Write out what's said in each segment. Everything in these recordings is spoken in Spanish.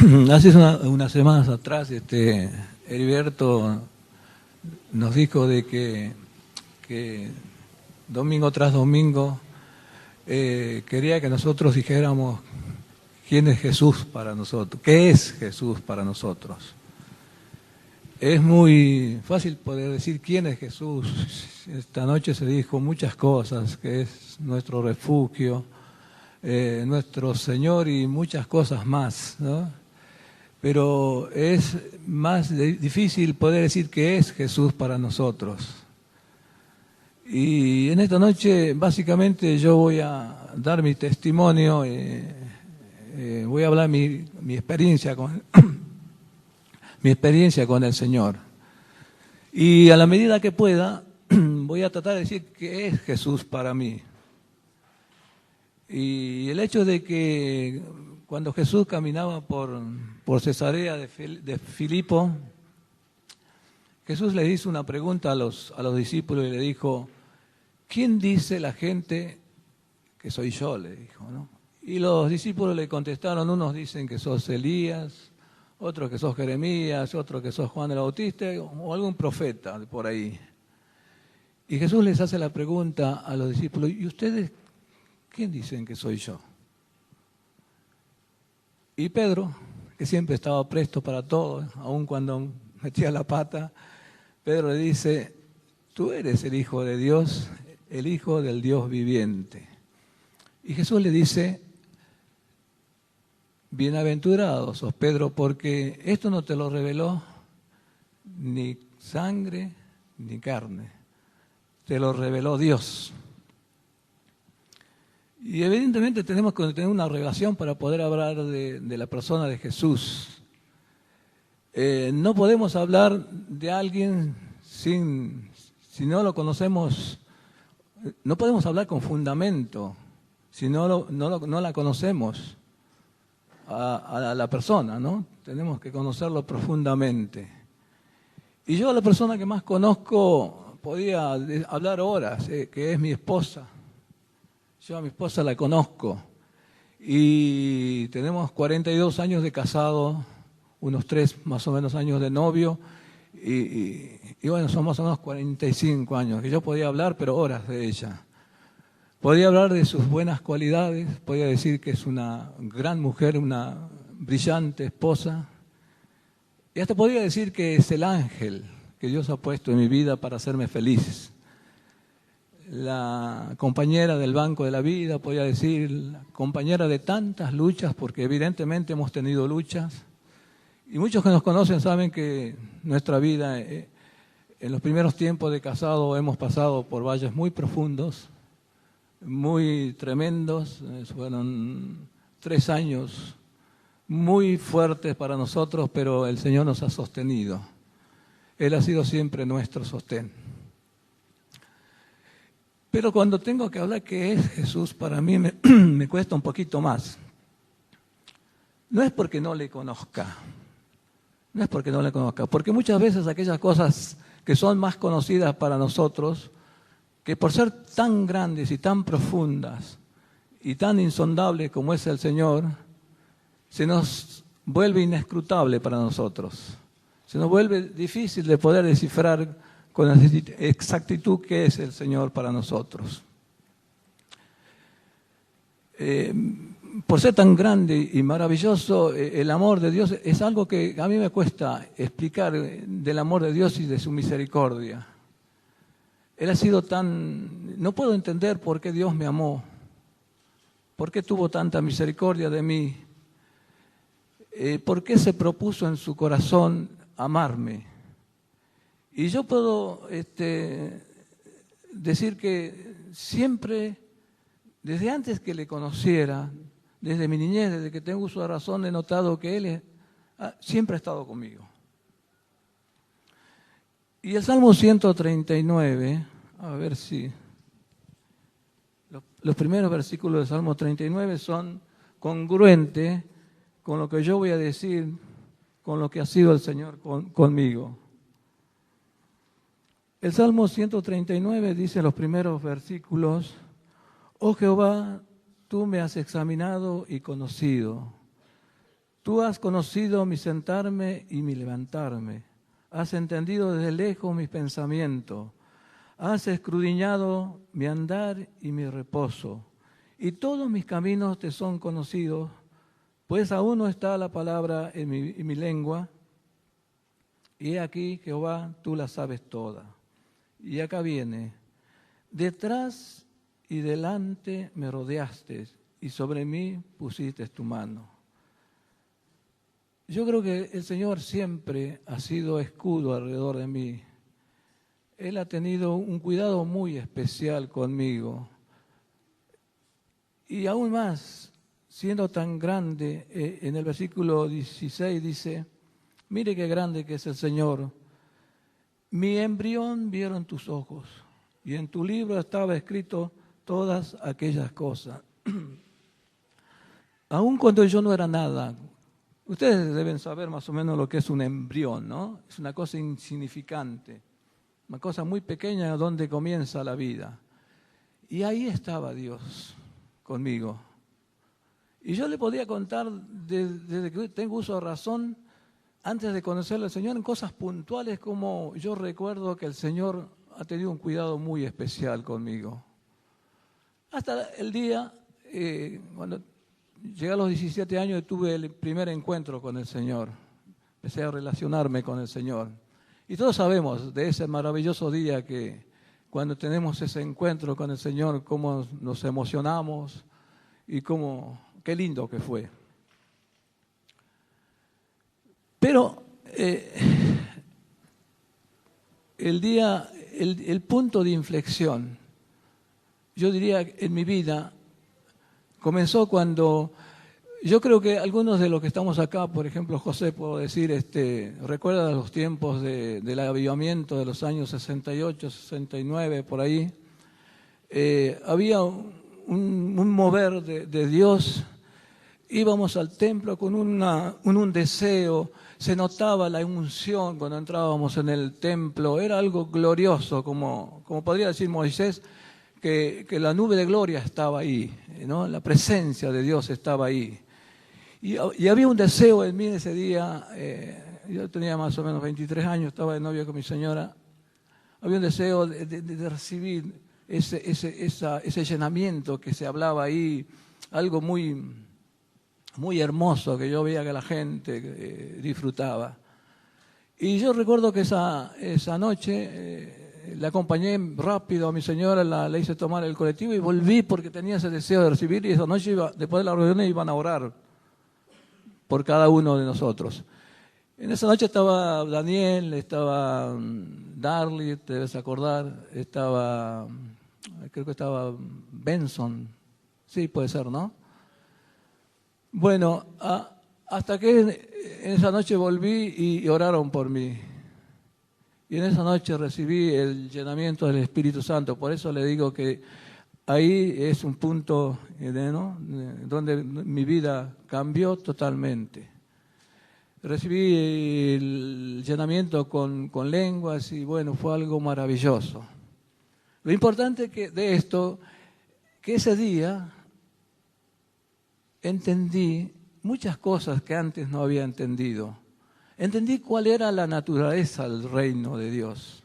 Hace unas semanas atrás, Heriberto nos dijo de que domingo tras domingo quería que nosotros dijéramos quién es Jesús para nosotros, qué es Jesús para nosotros. Es muy fácil poder decir quién es Jesús. Esta noche se dijo muchas cosas, que es nuestro refugio, nuestro Señor y muchas cosas más, ¿no? Pero es más difícil poder decir qué es Jesús para nosotros. Y en esta noche básicamente yo voy a dar mi testimonio, voy a hablar mi experiencia con mi experiencia con el Señor. Y a la medida que pueda voy a tratar de decir qué es Jesús para mí. Y el hecho de que cuando Jesús caminaba por Cesarea de Filipo, Jesús le hizo una pregunta a los discípulos y le dijo: ¿quién dice la gente que soy yo? Le dijo, ¿no? Y los discípulos le contestaron: unos dicen que sos Elías, otros que sos Jeremías, otros que sos Juan el Bautista o algún profeta por ahí. Y Jesús les hace la pregunta a los discípulos: ¿y ustedes quién dicen que soy yo? Y Pedro, que siempre estaba presto para todo, aun cuando metía la pata, Pedro le dice: tú eres el Hijo de Dios, el Hijo del Dios viviente. Y Jesús le dice: bienaventurado sos, Pedro, porque esto no te lo reveló ni sangre ni carne, te lo reveló Dios. Y evidentemente tenemos que tener una revelación para poder hablar de la persona de Jesús. No podemos hablar de alguien si no lo conocemos, no podemos hablar con fundamento, si no la conocemos a la persona, ¿no? Tenemos que conocerlo profundamente. Y yo, la persona que más conozco, podía hablar horas, que es mi esposa. Yo a mi esposa la conozco y tenemos 42 años de casado, unos 3 más o menos años de novio y bueno, son más o menos 45 años, que yo podía hablar pero horas de ella. Podía hablar de sus buenas cualidades, podía decir que es una gran mujer, una brillante esposa y hasta podría decir que es el ángel que Dios ha puesto en mi vida para hacerme feliz. La compañera del banco de la vida, podría decir, la compañera de tantas luchas, porque evidentemente hemos tenido luchas. Y muchos que nos conocen saben que nuestra vida, en los primeros tiempos de casado, hemos pasado por valles muy profundos, muy tremendos. Fueron 3 años muy fuertes para nosotros, pero el Señor nos ha sostenido. Él ha sido siempre nuestro sostén. Pero cuando tengo que hablar qué es Jesús, para mí me cuesta un poquito más. No es porque no le conozca, porque muchas veces aquellas cosas que son más conocidas para nosotros, que por ser tan grandes y tan profundas y tan insondables como es el Señor, se nos vuelve inescrutable para nosotros. Se nos vuelve difícil de poder descifrar con exactitud qué es el Señor para nosotros. Por ser tan grande y maravilloso, el amor de Dios es algo que a mí me cuesta explicar, del amor de Dios y de su misericordia. Él ha sido tan... No puedo entender por qué Dios me amó, por qué tuvo tanta misericordia de mí, por qué se propuso en su corazón amarme. Y yo puedo decir que siempre, desde antes que le conociera, desde mi niñez, desde que tengo uso de razón, he notado que Él siempre ha estado conmigo. Y el Salmo 139, a ver si... Los primeros versículos del Salmo 39 son congruentes con lo que yo voy a decir, con lo que ha sido el Señor conmigo. El Salmo 139 dice en los primeros versículos: oh Jehová, tú me has examinado y conocido. Tú has conocido mi sentarme y mi levantarme. Has entendido desde lejos mis pensamientos. Has escudriñado mi andar y mi reposo. Y todos mis caminos te son conocidos, pues aún no está la palabra en mi lengua. Y he aquí, Jehová, tú la sabes toda. Y acá viene, detrás y delante me rodeaste, y sobre mí pusiste tu mano. Yo creo que el Señor siempre ha sido escudo alrededor de mí. Él ha tenido un cuidado muy especial conmigo. Y aún más, siendo tan grande, en el versículo 16 dice, mire qué grande que es el Señor. Mi embrión vieron tus ojos, y en tu libro estaba escrito todas aquellas cosas. Aun cuando yo no era nada, ustedes deben saber más o menos lo que es un embrión, ¿no? Es una cosa insignificante, una cosa muy pequeña donde comienza la vida. Y ahí estaba Dios conmigo. Y yo le podía contar desde que tengo uso de razón, antes de conocerle al Señor, en cosas puntuales como yo recuerdo que el Señor ha tenido un cuidado muy especial conmigo. Hasta el día, cuando llegué a los 17 años y tuve el primer encuentro con el Señor. Empecé a relacionarme con el Señor. Y todos sabemos de ese maravilloso día que cuando tenemos ese encuentro con el Señor, cómo nos emocionamos y qué lindo que fue. Pero el punto de inflexión, yo diría en mi vida, comenzó cuando, yo creo que algunos de los que estamos acá, por ejemplo José, puedo decir, recuerda los tiempos del avivamiento de los años 68, 69, por ahí, había un mover de Dios. Íbamos al templo con un deseo, se notaba la unción cuando entrábamos en el templo, era algo glorioso, como podría decir Moisés, que la nube de gloria estaba ahí, ¿no? La presencia de Dios estaba ahí. Y había un deseo en mí ese día, yo tenía más o menos 23 años, estaba de novio con mi señora, había un deseo de recibir ese llenamiento que se hablaba ahí, algo muy hermoso que yo veía que la gente disfrutaba. Y yo recuerdo que esa noche le acompañé rápido a mi señora, la hice tomar el colectivo y volví porque tenía ese deseo de recibir, y esa noche después de la reunión iban a orar por cada uno de nosotros. En esa noche estaba Daniel, estaba Darly, te debes acordar, creo que estaba Benson, sí puede ser, ¿no? Bueno, hasta que en esa noche volví y oraron por mí. Y en esa noche recibí el llenamiento del Espíritu Santo. Por eso le digo que ahí es un punto, ¿no?, donde mi vida cambió totalmente. Recibí el llenamiento con lenguas y bueno, fue algo maravilloso. Lo importante de esto, que ese día entendí muchas cosas que antes no había entendido. Entendí cuál era la naturaleza del reino de Dios.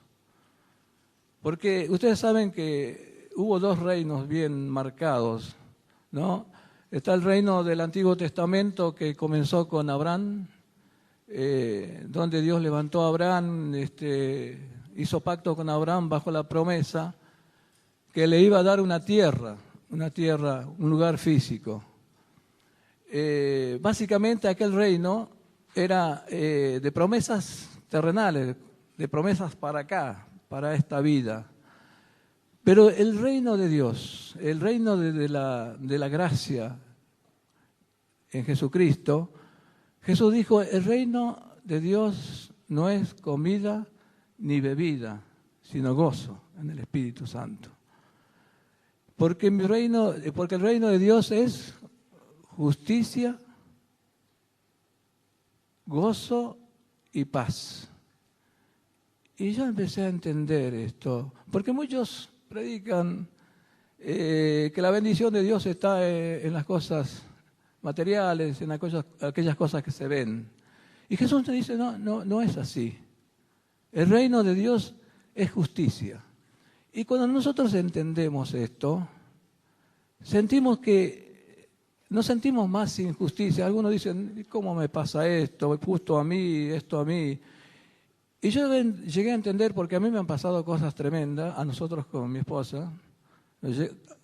Porque ustedes saben que hubo dos reinos bien marcados, ¿no? Está el reino del Antiguo Testamento que comenzó con Abraham, donde Dios levantó a Abraham, hizo pacto con Abraham bajo la promesa que le iba a dar una tierra, un lugar físico. Básicamente aquel reino era de promesas terrenales, de promesas para acá, para esta vida. Pero el reino de Dios, el reino de la gracia en Jesucristo, Jesús dijo, el reino de Dios no es comida ni bebida, sino gozo en el Espíritu Santo. Porque el reino de Dios es justicia, gozo y paz. Y yo empecé a entender esto, porque muchos predican que la bendición de Dios está en las cosas materiales, en aquellas cosas que se ven. Y Jesús te dice, no es así. El reino de Dios es justicia. Y cuando nosotros entendemos esto, no sentimos más injusticia. Algunos dicen, ¿cómo me pasa esto? Justo a mí, esto a mí. Y yo llegué a entender, porque a mí me han pasado cosas tremendas, a nosotros con mi esposa.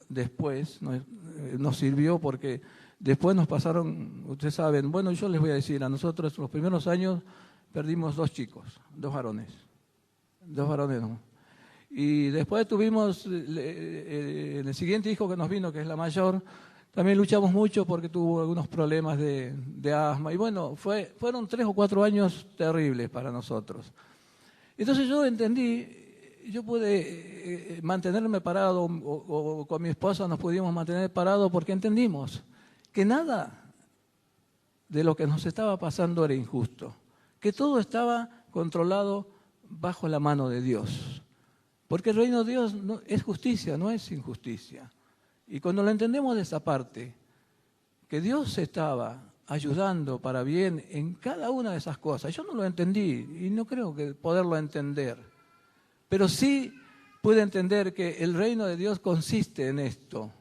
Después nos sirvió porque después nos pasaron, ustedes saben, bueno, yo les voy a decir, a nosotros los primeros años perdimos 2 chicos, 2 varones. ¿No? Y después tuvimos, el siguiente hijo que nos vino, que es la mayor, también luchamos mucho porque tuvo algunos problemas de asma. Y bueno, fueron 3 o 4 años terribles para nosotros. Entonces yo entendí, yo pude mantenerme parado, o con mi esposa nos pudimos mantener parados porque entendimos que nada de lo que nos estaba pasando era injusto, que todo estaba controlado bajo la mano de Dios. Porque el reino de Dios es justicia, no es injusticia. Y cuando lo entendemos de esa parte, que Dios estaba ayudando para bien en cada una de esas cosas, yo no lo entendí y no creo que poderlo entender, pero sí pude entender que el reino de Dios consiste en esto.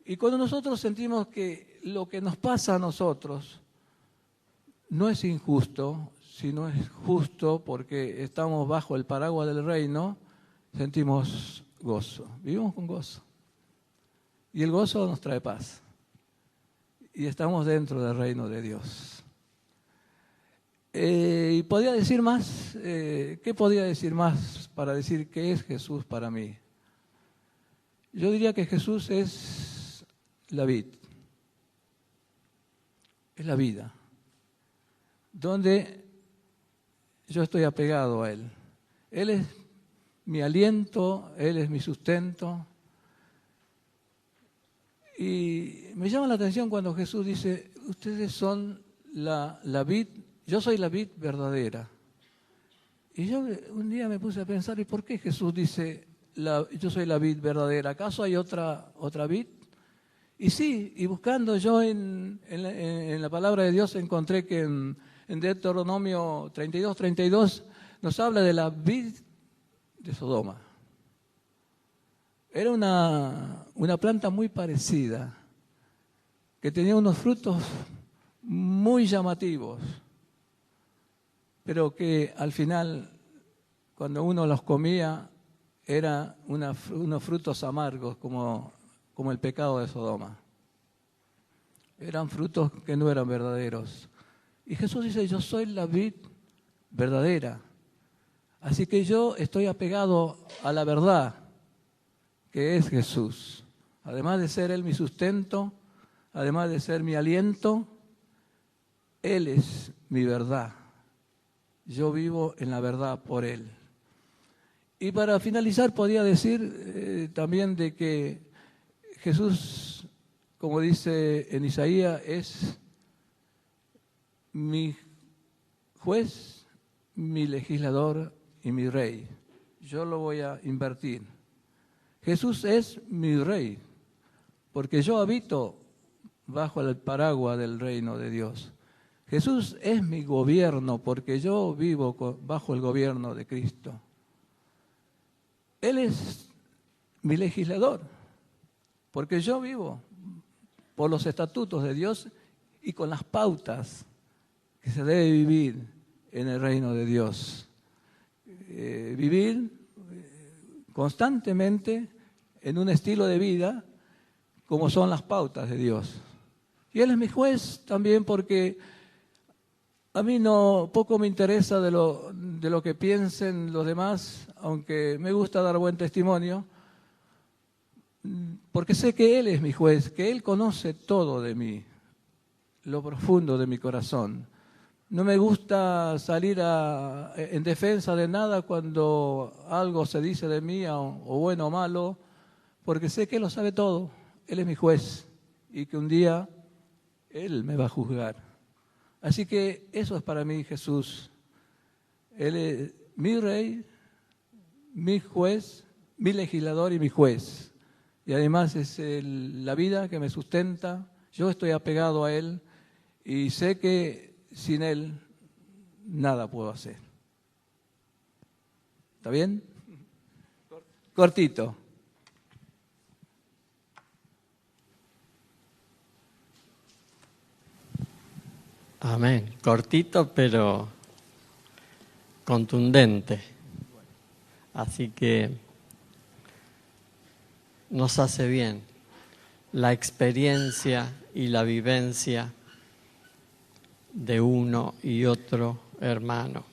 Y cuando nosotros sentimos que lo que nos pasa a nosotros no es injusto, sino es justo porque estamos bajo el paraguas del reino, sentimos gozo, vivimos con gozo. Y el gozo nos trae paz. Y estamos dentro del reino de Dios. Y podía decir más, ¿qué podía decir más para decir qué es Jesús para mí? Yo diría que Jesús es la vid, es la vida, donde yo estoy apegado a Él. Él es mi aliento, Él es mi sustento. Y me llama la atención cuando Jesús dice, ustedes son la vid, yo soy la vid verdadera. Y yo un día me puse a pensar, ¿y por qué Jesús dice, yo soy la vid verdadera? ¿Acaso hay otra vid? Y sí, y buscando yo en la palabra de Dios encontré que en Deuteronomio 32 nos habla de la vid de Sodoma. Era una planta muy parecida, que tenía unos frutos muy llamativos, pero que al final, cuando uno los comía, eran unos frutos amargos, como el pecado de Sodoma. Eran frutos que no eran verdaderos. Y Jesús dice, yo soy la vid verdadera. Así que yo estoy apegado a la verdad, que es Jesús. Además de ser Él mi sustento, además de ser mi aliento, Él es mi verdad. Yo vivo en la verdad por Él. Y para finalizar podría decir también de que Jesús, como dice en Isaías, es mi juez, mi legislador y mi rey. Yo lo voy a invertir. Jesús es mi rey, porque yo habito bajo el paraguas del reino de Dios. Jesús es mi gobierno, porque yo vivo bajo el gobierno de Cristo. Él es mi legislador, porque yo vivo por los estatutos de Dios y con las pautas que se debe vivir en el reino de Dios. Vivir constantemente en un estilo de vida como son las pautas de Dios. Y Él es mi juez también porque a mí poco me interesa de lo que piensen los demás, aunque me gusta dar buen testimonio, porque sé que Él es mi juez, que Él conoce todo de mí, lo profundo de mi corazón. No me gusta salir en defensa de nada cuando algo se dice de mí, o bueno o malo, porque sé que Él lo sabe todo. Él es mi juez y que un día Él me va a juzgar. Así que eso es para mí Jesús. Él es mi rey, mi juez, mi legislador y mi juez. Y además es la vida que me sustenta Yo estoy apegado a Él y sé que sin Él nada puedo hacer. ¿Está bien? Cortito. Amén. Cortito, pero contundente. Así que nos hace bien la experiencia y la vivencia de uno y otro hermano.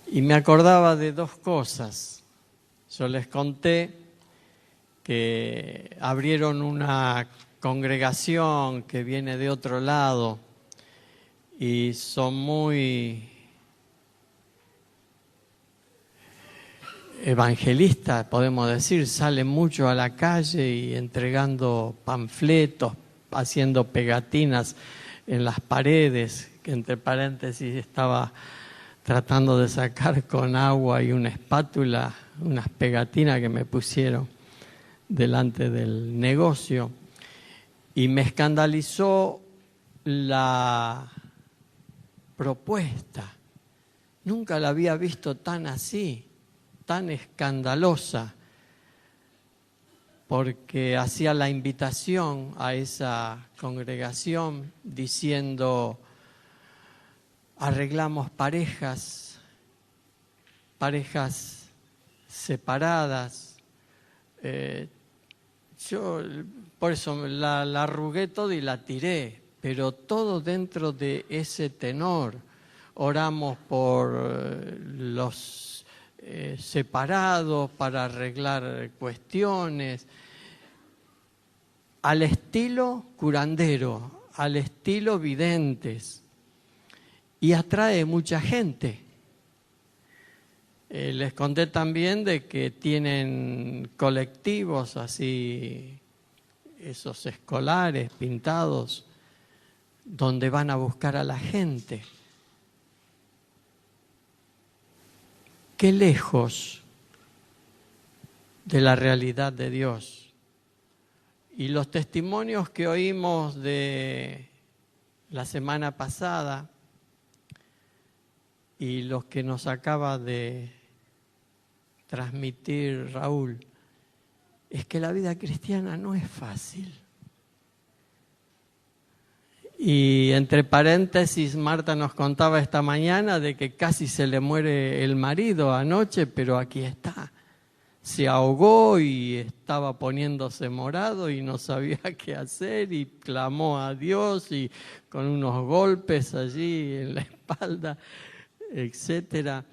Y me acordaba de dos cosas. Yo les conté que abrieron una congregación que viene de otro lado y son muy evangelistas, podemos decir, salen mucho a la calle y entregando panfletos, haciendo pegatinas en las paredes, que entre paréntesis estaba tratando de sacar con agua y una espátula unas pegatinas que me pusieron delante del negocio. Y me escandalizó la propuesta. Nunca la había visto tan así, tan escandalosa, porque hacía la invitación a esa congregación diciendo: arreglamos parejas separadas. Yo por eso la arrugué todo y la tiré, pero todo dentro de ese tenor. Oramos por los separados para arreglar cuestiones, al estilo curandero, al estilo videntes, y atrae mucha gente. Les conté también de que tienen colectivos así, esos escolares pintados, donde van a buscar a la gente. Qué lejos de la realidad de Dios. Y los testimonios que oímos de la semana pasada y los que nos acaba de transmitir Raúl, es que la vida cristiana no es fácil. Y entre paréntesis, Marta nos contaba esta mañana de que casi se le muere el marido anoche, pero aquí está. Se ahogó y estaba poniéndose morado y no sabía qué hacer y clamó a Dios y con unos golpes allí en la espalda, etcétera.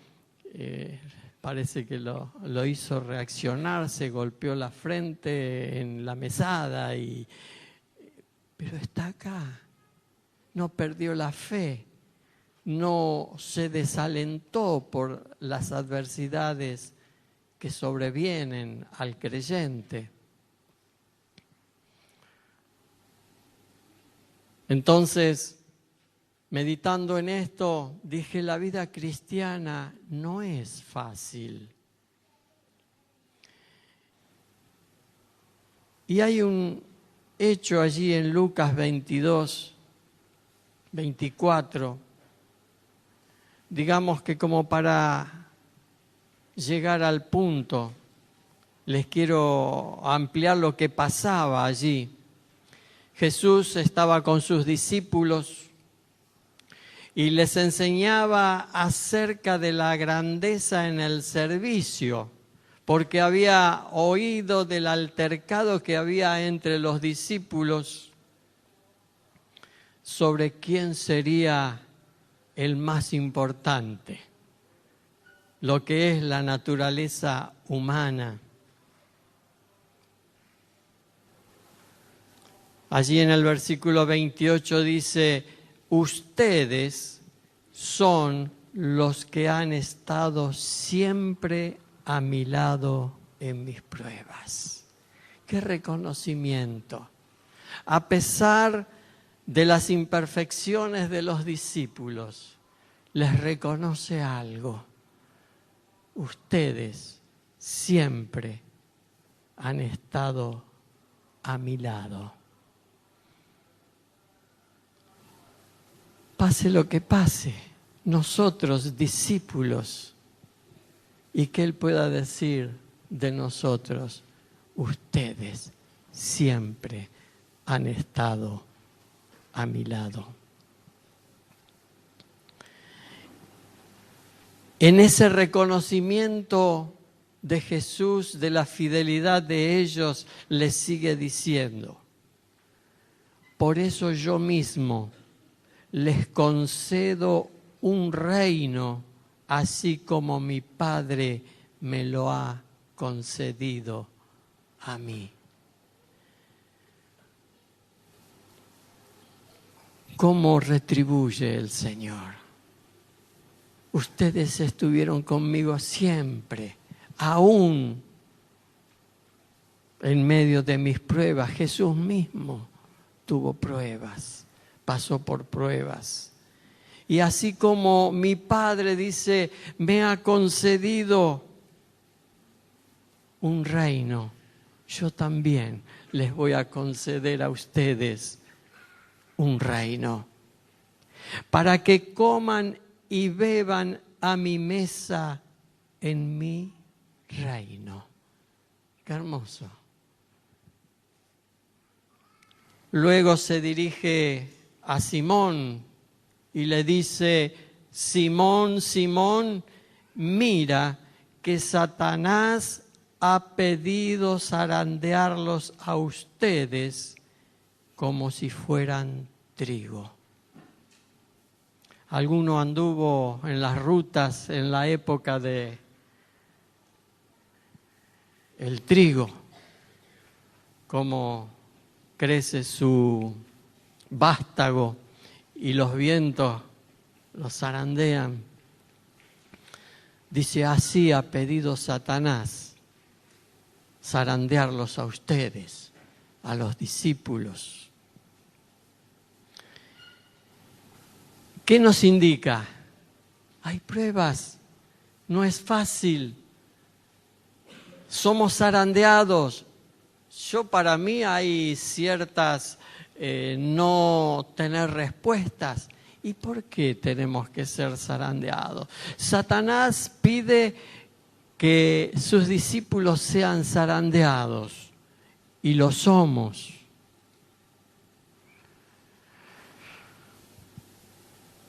Parece que lo hizo reaccionar, se golpeó la frente en la mesada, pero está acá. No perdió la fe, no se desalentó por las adversidades que sobrevienen al creyente. Entonces, meditando en esto, dije, la vida cristiana no es fácil. Y hay un hecho allí en Lucas 22, 24, digamos que como para llegar al punto, les quiero ampliar lo que pasaba allí. Jesús estaba con sus discípulos y les enseñaba acerca de la grandeza en el servicio, porque había oído del altercado que había entre los discípulos sobre quién sería el más importante, lo que es la naturaleza humana. Allí en el versículo 28 dice: ustedes son los que han estado siempre a mi lado en mis pruebas. ¡Qué reconocimiento! A pesar de las imperfecciones de los discípulos, les reconoce algo. Ustedes siempre han estado a mi lado. Pase lo que pase, nosotros discípulos, y que Él pueda decir de nosotros, ustedes siempre han estado a mi lado. En ese reconocimiento de Jesús, de la fidelidad de ellos, les sigue diciendo, por eso yo mismo les concedo un reino, así como mi Padre me lo ha concedido a mí. ¿Cómo retribuye el Señor? Ustedes estuvieron conmigo siempre, aún en medio de mis pruebas. Jesús mismo tuvo pruebas, pasó por pruebas. Y así como mi Padre dice, me ha concedido un reino, yo también les voy a conceder a ustedes un reino, para que coman y beban a mi mesa en mi reino. Qué hermoso. Luego se dirige a Simón y le dice, Simón, Simón, mira que Satanás ha pedido zarandearlos a ustedes como si fueran trigo. Alguno anduvo en las rutas en la época de el trigo, cómo crece su vástago y los vientos los zarandean. Dice, así ha pedido Satanás zarandearlos a ustedes, a los discípulos. ¿Qué nos indica? Hay pruebas, no es fácil. Somos zarandeados. Para mí hay ciertas no tener respuestas. ¿Y por qué tenemos que ser zarandeados? Satanás pide que sus discípulos sean zarandeados y lo somos.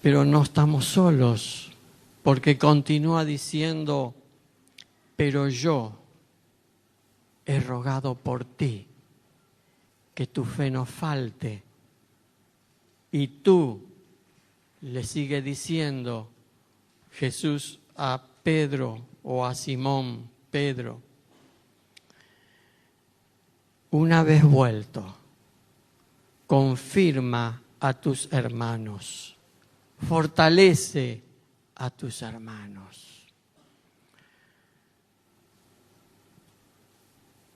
Pero no estamos solos, porque continúa diciendo, pero yo he rogado por ti, que tu fe no falte. Y tú, le sigue diciendo Jesús a Pedro o a Simón Pedro, una vez vuelto, confirma a tus hermanos. Fortalece a tus hermanos.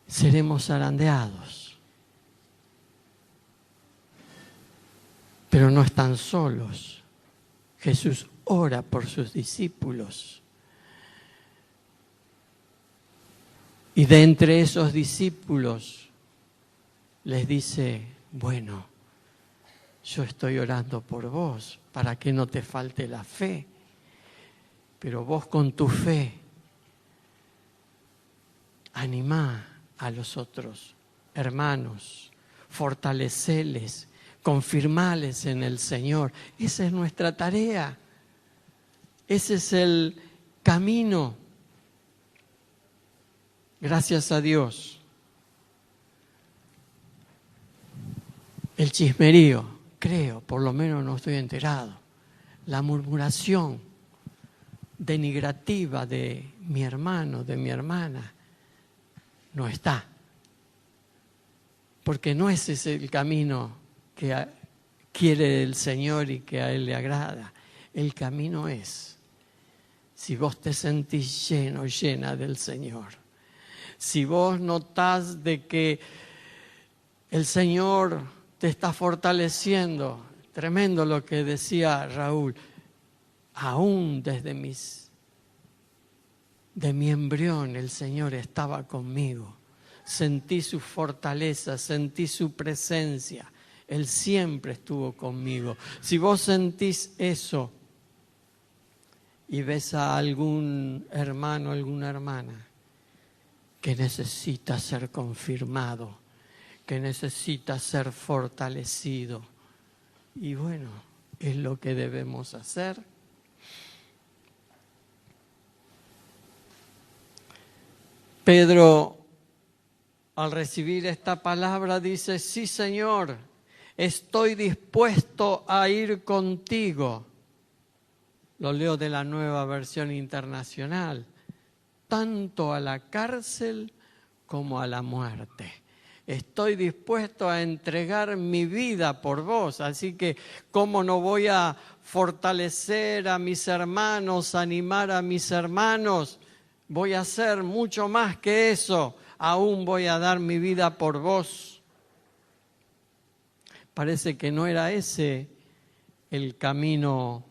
Seremos zarandeados, pero no están solos. Jesús ora por sus discípulos. Y de entre esos discípulos les dice, bueno, yo estoy orando por vos para que no te falte la fe, pero vos con tu fe animá a los otros hermanos, fortaleceles, confirmales en el Señor. Esa es nuestra tarea, ese es el camino. Gracias a Dios. El chismerío, creo, por lo menos no estoy enterado. La murmuración denigrativa de mi hermano, de mi hermana, no está. Porque no ese es el camino que quiere el Señor y que a Él le agrada. El camino es, si vos te sentís lleno, llena del Señor, si vos notás de que el Señor te está fortaleciendo, tremendo lo que decía Raúl, aún desde de mi embrión el Señor estaba conmigo. sentí su fortaleza, sentí su presencia. Él siempre estuvo conmigo. Si vos sentís eso y ves a algún hermano, alguna hermana que necesita ser confirmado, que necesita ser fortalecido, y bueno, es lo que debemos hacer. Pedro, al recibir esta palabra, dice: sí, Señor, estoy dispuesto a ir contigo. Lo leo de la Nueva Versión Internacional. Tanto a la cárcel como a la muerte. Estoy dispuesto a entregar mi vida por vos. Así que, ¿cómo no voy a fortalecer a mis hermanos, animar a mis hermanos? Voy a hacer mucho más que eso. Aún voy a dar mi vida por vos. Parece que no era ese el camino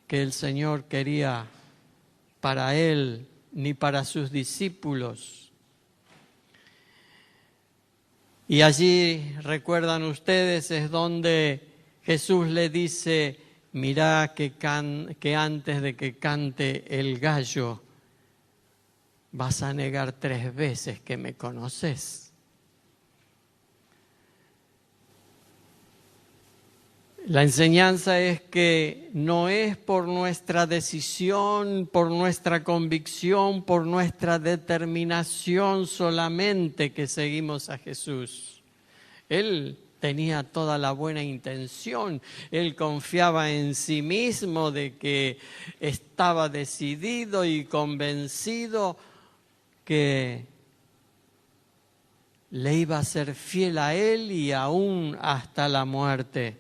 que el Señor quería para él ni para sus discípulos. Y allí, recuerdan ustedes, es donde Jesús le dice: mirá que antes de que cante el gallo vas a negar 3 veces que me conoces. La enseñanza es que no es por nuestra decisión, por nuestra convicción, por nuestra determinación solamente que seguimos a Jesús. Él tenía toda la buena intención, él confiaba en sí mismo de que estaba decidido y convencido que le iba a ser fiel a él y aún hasta la muerte.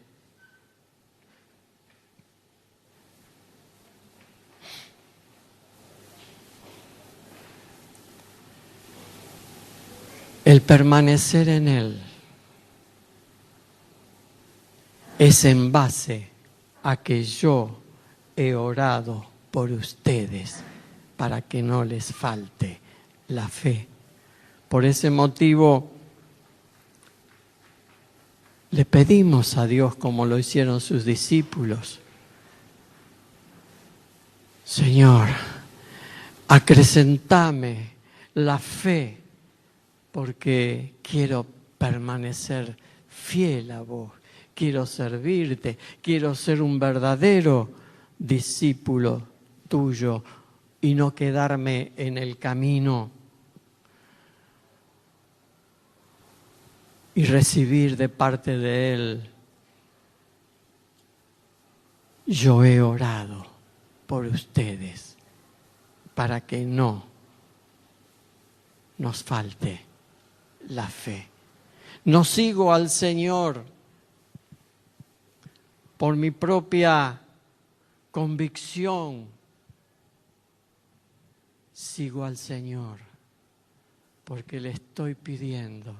El permanecer en Él es en base a que yo he orado por ustedes para que no les falte la fe. Por ese motivo le pedimos a Dios, como lo hicieron sus discípulos: Señor, acrecentame la fe, porque quiero permanecer fiel a vos, quiero servirte, quiero ser un verdadero discípulo tuyo y no quedarme en el camino. Y recibir de parte de Él: yo he orado por ustedes para que no nos falte la fe. No sigo al Señor por mi propia convicción. Sigo al Señor porque le estoy pidiendo,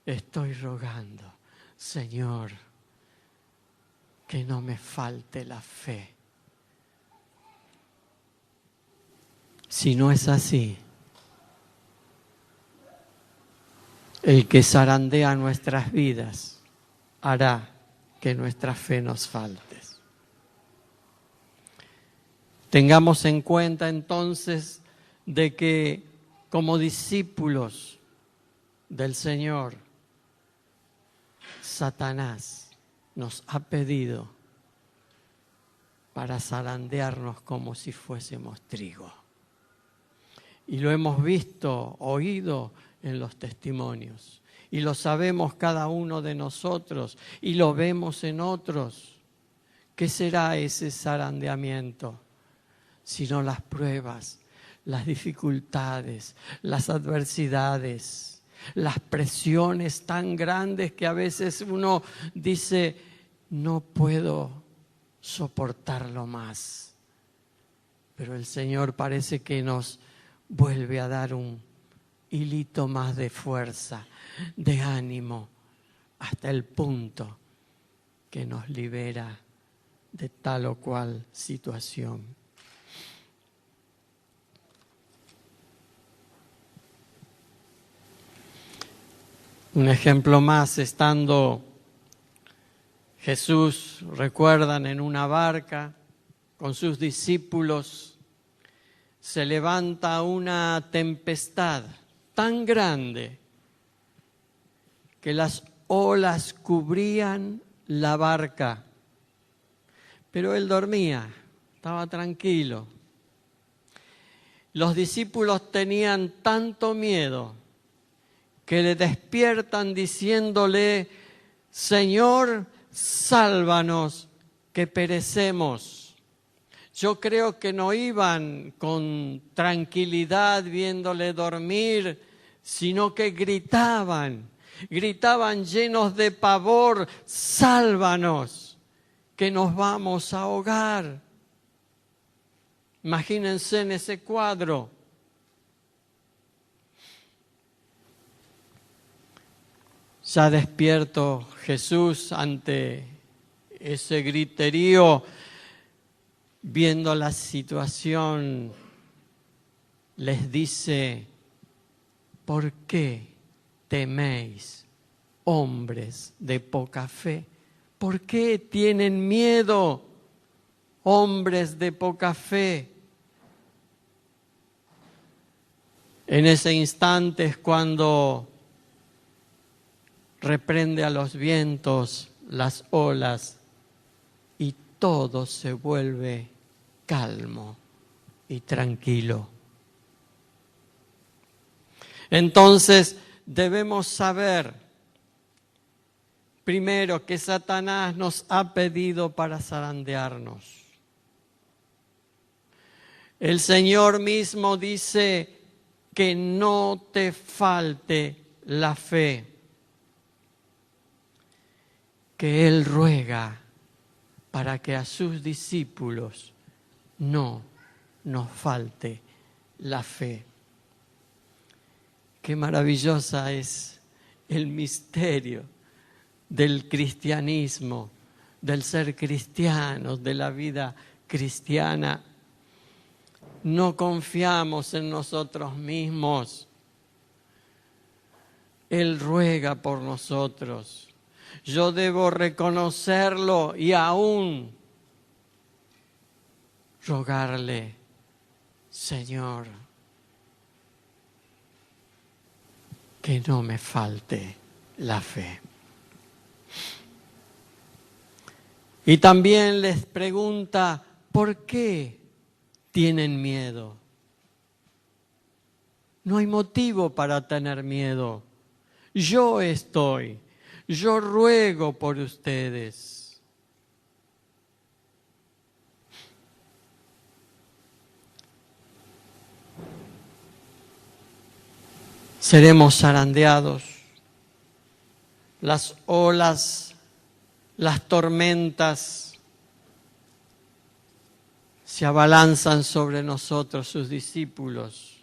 estoy rogando: Señor, que no me falte la fe. Si no es así, el que zarandea nuestras vidas hará que nuestra fe nos falte. Tengamos en cuenta entonces de que como discípulos del Señor, Satanás nos ha pedido para zarandearnos como si fuésemos trigo. Y lo hemos visto, oído en los testimonios. Y lo sabemos cada uno de nosotros y lo vemos en otros. ¿Qué será ese zarandeamiento? Sino las pruebas, las dificultades, las adversidades, las presiones tan grandes que a veces uno dice: no puedo soportarlo más. Pero el Señor parece que nos vuelve a dar un hilito más de fuerza, de ánimo, hasta el punto que nos libera de tal o cual situación. Un ejemplo más, estando Jesús, recuerdan, en una barca con sus discípulos, se levanta una tempestad tan grande que las olas cubrían la barca. Pero él dormía, estaba tranquilo. Los discípulos tenían tanto miedo que le despiertan diciéndole: Señor, sálvanos, que perecemos. Yo creo que no iban con tranquilidad viéndole dormir, sino que gritaban llenos de pavor: sálvanos, que nos vamos a ahogar. Imagínense en ese cuadro. Ya despierto Jesús ante ese griterío, viendo la situación, les dice: ¿por qué teméis, hombres de poca fe? ¿Por qué tienen miedo, hombres de poca fe? En ese instante es cuando reprende a los vientos, las olas, y todo se vuelve calmo y tranquilo. Entonces debemos saber, primero, que Satanás nos ha pedido para zarandearnos. El Señor mismo dice que no te falte la fe, que Él ruega para que a sus discípulos no nos falte la fe. Qué maravillosa es el misterio del cristianismo, del ser cristianos, de la vida cristiana. No confiamos en nosotros mismos. Él ruega por nosotros. Yo debo reconocerlo y aún rogarle: Señor, que no me falte la fe. Y también les pregunta: ¿por qué tienen miedo? No hay motivo para tener miedo. Yo ruego por ustedes. Seremos zarandeados. Las olas, las tormentas se abalanzan sobre nosotros, sus discípulos.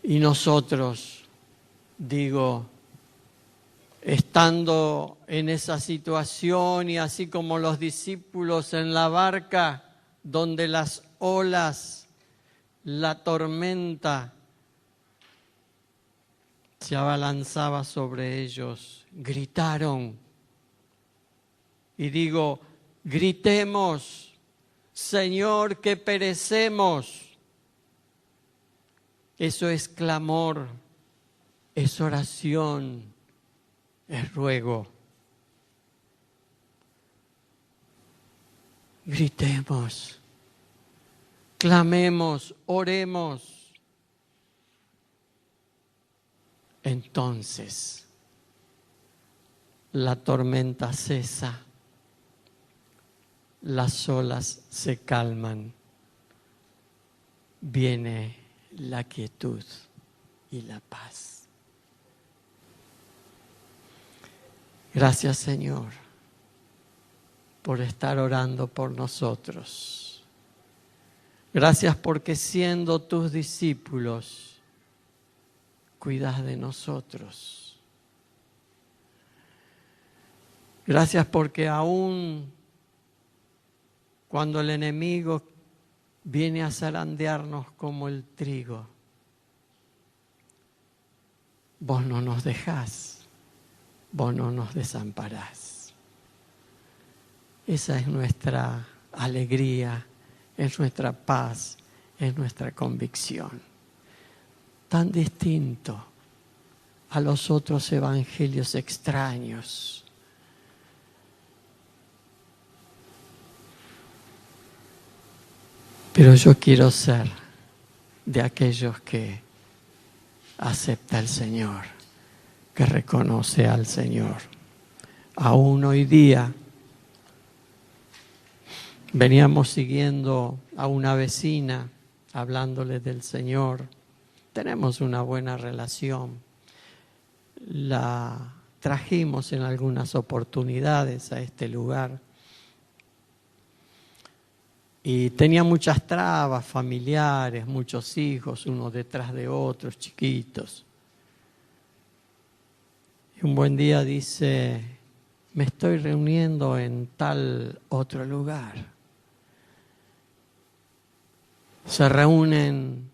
Y nosotros, estando en esa situación y así como los discípulos en la barca donde las olas, la tormenta se abalanzaba sobre ellos, gritaron. Y gritemos: Señor, que perecemos. Eso es clamor, es oración, es ruego. Gritemos, clamemos, oremos. Entonces la tormenta cesa, las olas se calman, viene la quietud y la paz. Gracias, Señor, por estar orando por nosotros. Gracias porque siendo tus discípulos, cuidas de nosotros. Gracias porque aún cuando el enemigo viene a zarandearnos como el trigo, vos no nos dejás, vos no nos desamparás. Esa es nuestra alegría, es nuestra paz, es nuestra convicción. Tan distinto a los otros evangelios extraños. Pero yo quiero ser de aquellos que acepta al Señor, que reconoce al Señor. Aún hoy día veníamos siguiendo a una vecina, hablándole del Señor. Tenemos una buena relación. La trajimos en algunas oportunidades a este lugar. Y tenía muchas trabas familiares, muchos hijos, unos detrás de otros, chiquitos. Y un buen día dice, me estoy reuniendo en tal otro lugar. Se reúnen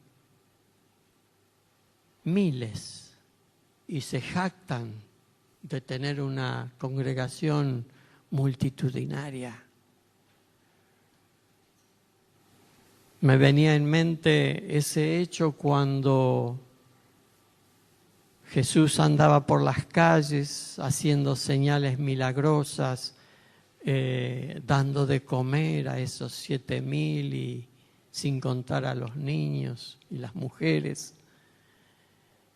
miles y se jactan de tener una congregación multitudinaria. Me venía en mente ese hecho cuando Jesús andaba por las calles haciendo señales milagrosas, dando de comer a esos 7,000 y sin contar a los niños y las mujeres.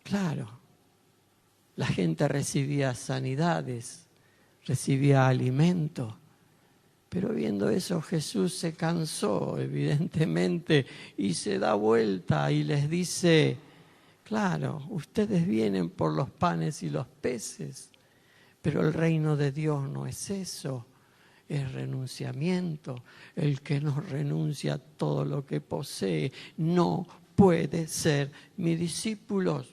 Claro, la gente recibía sanidades, recibía alimento. Pero viendo eso Jesús se cansó, evidentemente, y se da vuelta y les dice, claro, ustedes vienen por los panes y los peces, pero el reino de Dios no es eso, es renunciamiento. El que no renuncia a todo lo que posee no puede ser mi discípulo.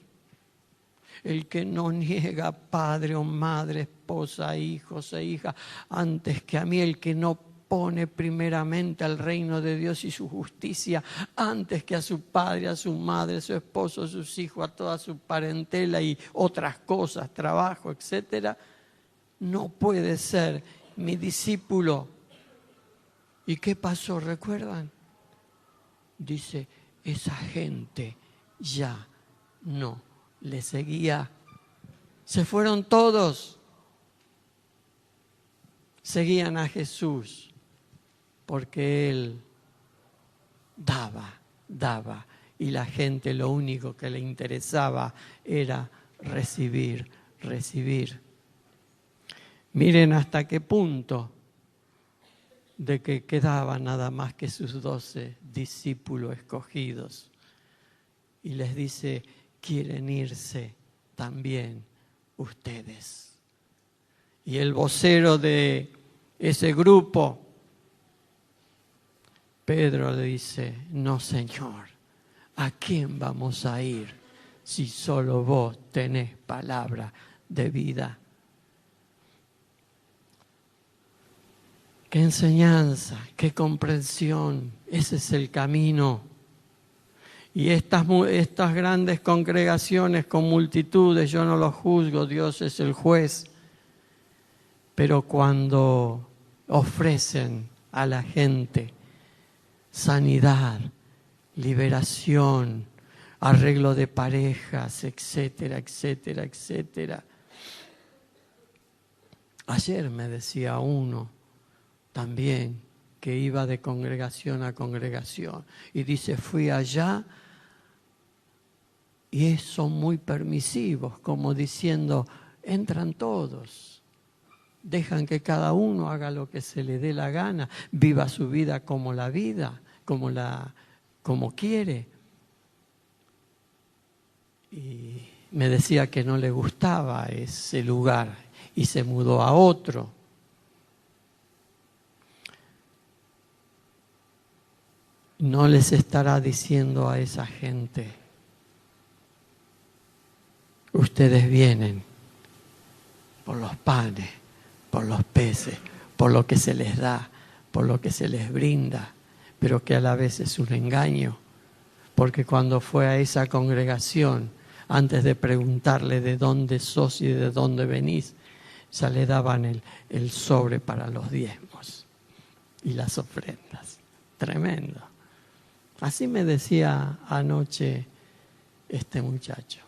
El que no niega padre o madre, esposa, hijos e hijas, antes que a mí, el que no pone primeramente al reino de Dios y su justicia, antes que a su padre, a su madre, a su esposo, a sus hijos, a toda su parentela y otras cosas, trabajo, etcétera, no puede ser mi discípulo. ¿Y qué pasó? ¿Recuerdan? Dice, esa gente ya no le seguía. Se fueron todos. Seguían a Jesús porque Él daba. Y la gente lo único que le interesaba era recibir. Miren hasta qué punto de que quedaban nada más que sus 12 discípulos escogidos. Y les dice, quieren irse también ustedes. Y el vocero de ese grupo, Pedro, le dice, no, Señor, ¿a quién vamos a ir si solo vos tenés palabra de vida? Qué enseñanza, qué comprensión, ese es el camino. Y estas grandes congregaciones con multitudes, yo no los juzgo, Dios es el juez. Pero cuando ofrecen a la gente sanidad, liberación, arreglo de parejas, etcétera, etcétera, etcétera. Ayer me decía uno también que iba de congregación a congregación y dice, fui allá y son muy permisivos, como diciendo, entran todos, dejan que cada uno haga lo que se le dé la gana, viva su vida como la vida, como quiere. Y me decía que no le gustaba ese lugar y se mudó a otro. No les estará diciendo a esa gente, ustedes vienen por los panes, por los peces, por lo que se les da, por lo que se les brinda, pero que a la vez es un engaño, porque cuando fue a esa congregación antes de preguntarle de dónde sos y de dónde venís, ya le daban el sobre para los diezmos y las ofrendas. Tremendo. Así me decía anoche este muchacho.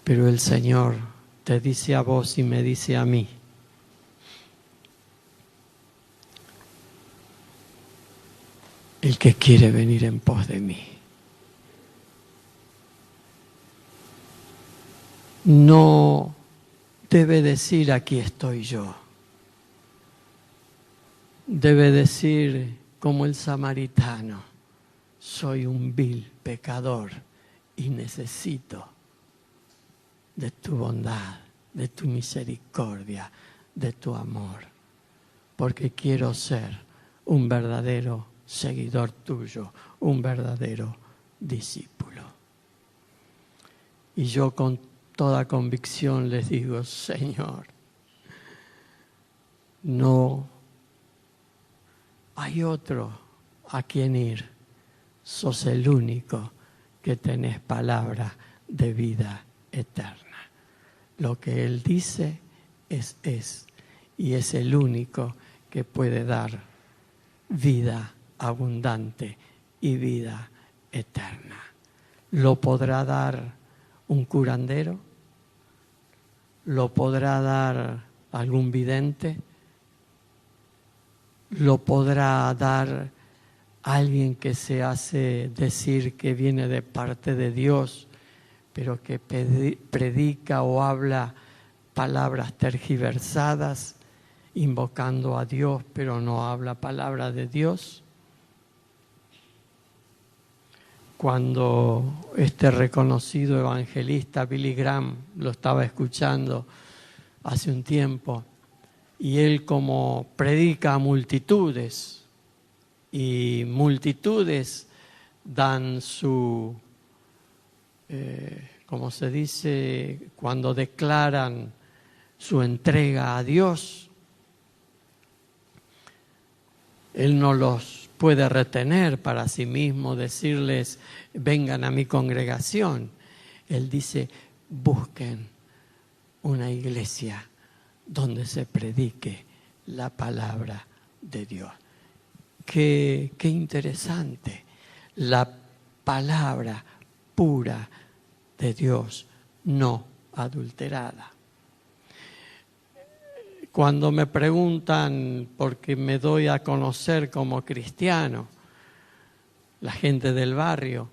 Pero el Señor te dice a vos y me dice a mí: el que quiere venir en pos de mí no debe decir aquí estoy yo. Debe decir como el samaritano: soy un vil pecador y necesito de tu bondad, de tu misericordia, de tu amor, porque quiero ser un verdadero seguidor tuyo, un verdadero discípulo. Y yo con toda convicción les digo: Señor, no hay otro a quien ir. Sos el único que tenés palabra de vida eterna. Lo que Él dice es, y es el único que puede dar vida abundante y vida eterna. ¿Lo podrá dar un curandero? ¿Lo podrá dar algún vidente? ¿Lo podrá dar alguien que se hace decir que viene de parte de Dios, pero que predica o habla palabras tergiversadas, invocando a Dios, pero no habla palabra de Dios? Cuando este reconocido evangelista Billy Graham lo estaba escuchando hace un tiempo, y él como predica a multitudes, y multitudes dan su, como se dice, cuando declaran su entrega a Dios, él no los puede retener para sí mismo, decirles: vengan a mi congregación. Él dice: busquen una iglesia donde se predique la palabra de Dios. Qué interesante, la palabra pura de Dios, no adulterada. Cuando me preguntan, porque me doy a conocer como cristiano, la gente del barrio,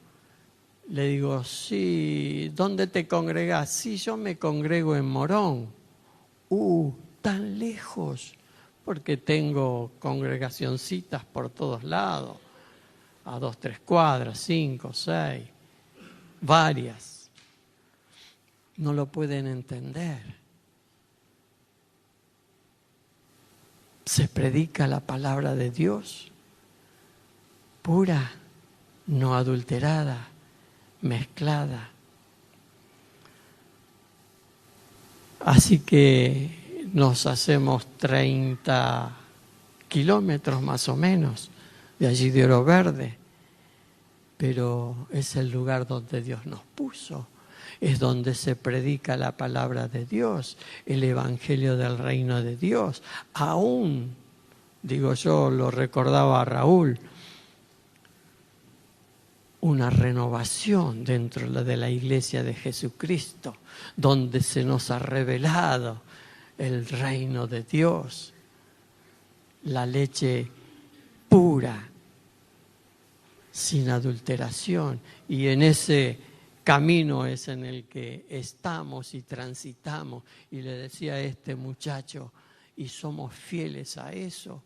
le digo: sí, ¿dónde te congregás? Sí, yo me congrego en Morón. Tan lejos, porque tengo congregacioncitas por todos lados, a 2, 3 cuadras, 5, 6, varias. No lo pueden entender. Se predica la palabra de Dios, pura, no adulterada, mezclada. Así que nos hacemos 30 kilómetros más o menos de allí de Oro Verde, pero es el lugar donde Dios nos puso, es donde se predica la palabra de Dios, el evangelio del reino de Dios. Aún, digo yo, lo recordaba a Raúl, una renovación dentro de la iglesia de Jesucristo, donde se nos ha revelado el reino de Dios, la leche pura, sin adulteración. Y en ese camino es en el que estamos y transitamos. Y le decía a este muchacho, y somos fieles a eso.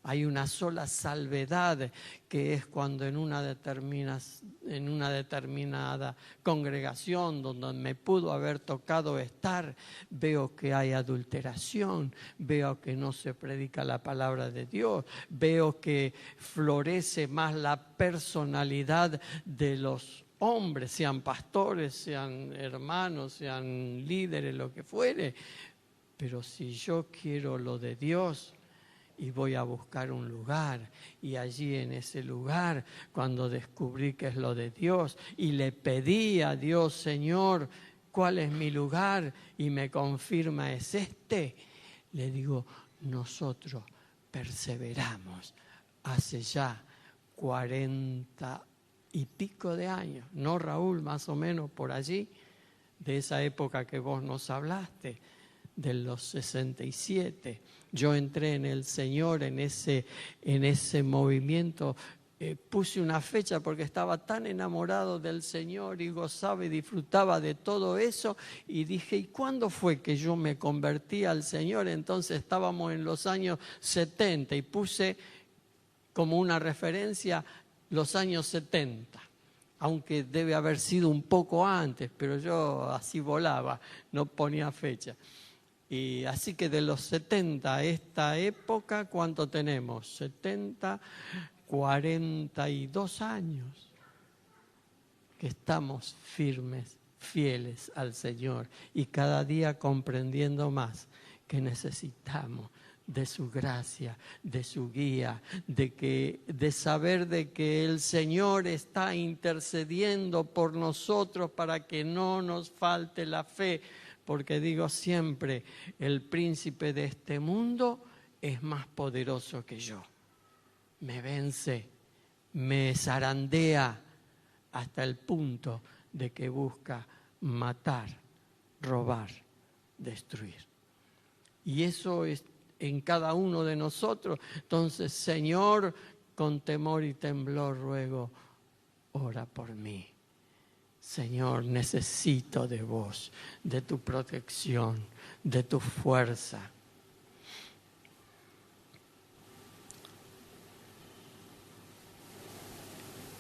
Hay una sola salvedad, que es cuando en una determinada congregación donde me pudo haber tocado estar, veo que hay adulteración, veo que no se predica la palabra de Dios, veo que florece más la personalidad de los hombres, sean pastores, sean hermanos, sean líderes, lo que fuere. Pero si yo quiero lo de Dios, y voy a buscar un lugar. Y allí en ese lugar, cuando descubrí que es lo de Dios y le pedí a Dios, Señor, ¿cuál es mi lugar? Y me confirma, es este. Le digo, nosotros perseveramos hace ya 40 y pico de años, ¿no, Raúl? Más o menos por allí, de esa época que vos nos hablaste, de los 67. Yo entré en el Señor en ese movimiento. Puse una fecha porque estaba tan enamorado del Señor y gozaba y disfrutaba de todo eso. Y dije, ¿y cuándo fue que yo me convertí al Señor? Entonces estábamos en los años 70 y puse como una referencia los años 70. Aunque debe haber sido un poco antes, pero yo así volaba, no ponía fecha. Y así que de los 70 a esta época, ¿cuánto tenemos? 70, 42 años que estamos firmes, fieles al Señor y cada día comprendiendo más que necesitamos de su gracia, de su guía, de saber de que el Señor está intercediendo por nosotros para que no nos falte la fe. Porque digo siempre, el príncipe de este mundo es más poderoso que yo. Me vence, me zarandea hasta el punto de que busca matar, robar, destruir. Y eso es en cada uno de nosotros. Entonces, Señor, con temor y temblor ruego, ora por mí. Señor, necesito de vos, de tu protección, de tu fuerza.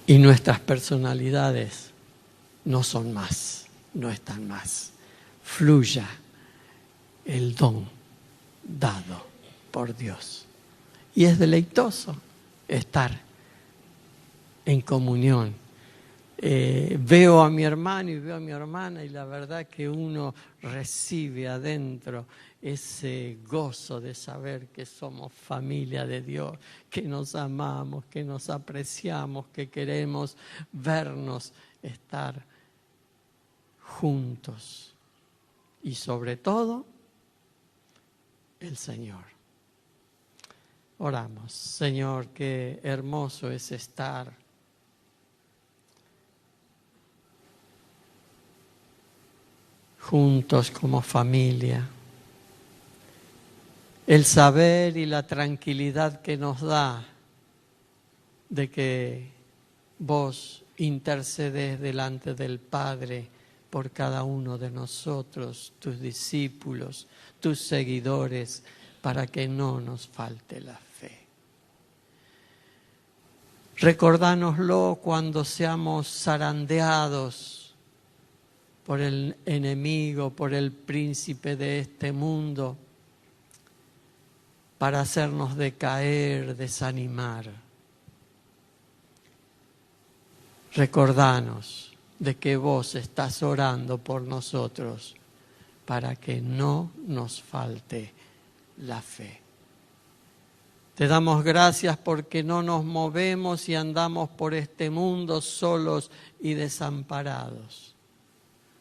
Y nuestras personalidades no son más, no están más. Fluya el don dado por Dios. Y es deleitoso estar en comunión. Veo a mi hermano y veo a mi hermana y la verdad que uno recibe adentro ese gozo de saber que somos familia de Dios, que nos amamos, que nos apreciamos, que queremos vernos, estar juntos. Y sobre todo, el Señor. Oramos, Señor, qué hermoso es estar juntos como familia. El saber y la tranquilidad que nos da de que vos intercedes delante del Padre por cada uno de nosotros, tus discípulos, tus seguidores, para que no nos falte la fe. Recordánoslo cuando seamos zarandeados por el enemigo, por el príncipe de este mundo, para hacernos decaer, desanimar. Recordanos de que vos estás orando por nosotros para que no nos falte la fe. Te damos gracias porque no nos movemos y andamos por este mundo solos y desamparados,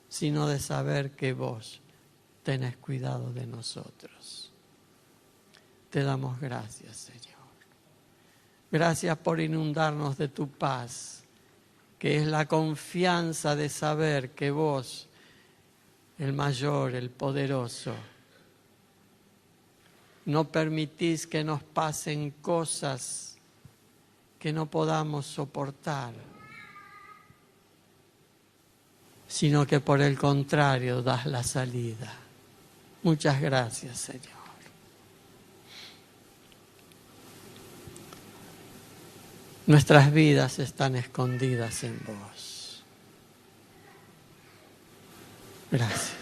sino de saber que vos tenés cuidado de nosotros. Te damos gracias, Señor. Gracias por inundarnos de tu paz, que es la confianza de saber que vos, el mayor, el poderoso, no permitís que nos pasen cosas que no podamos soportar, sino que por el contrario das la salida. Muchas gracias, Señor. Nuestras vidas están escondidas en vos. Gracias.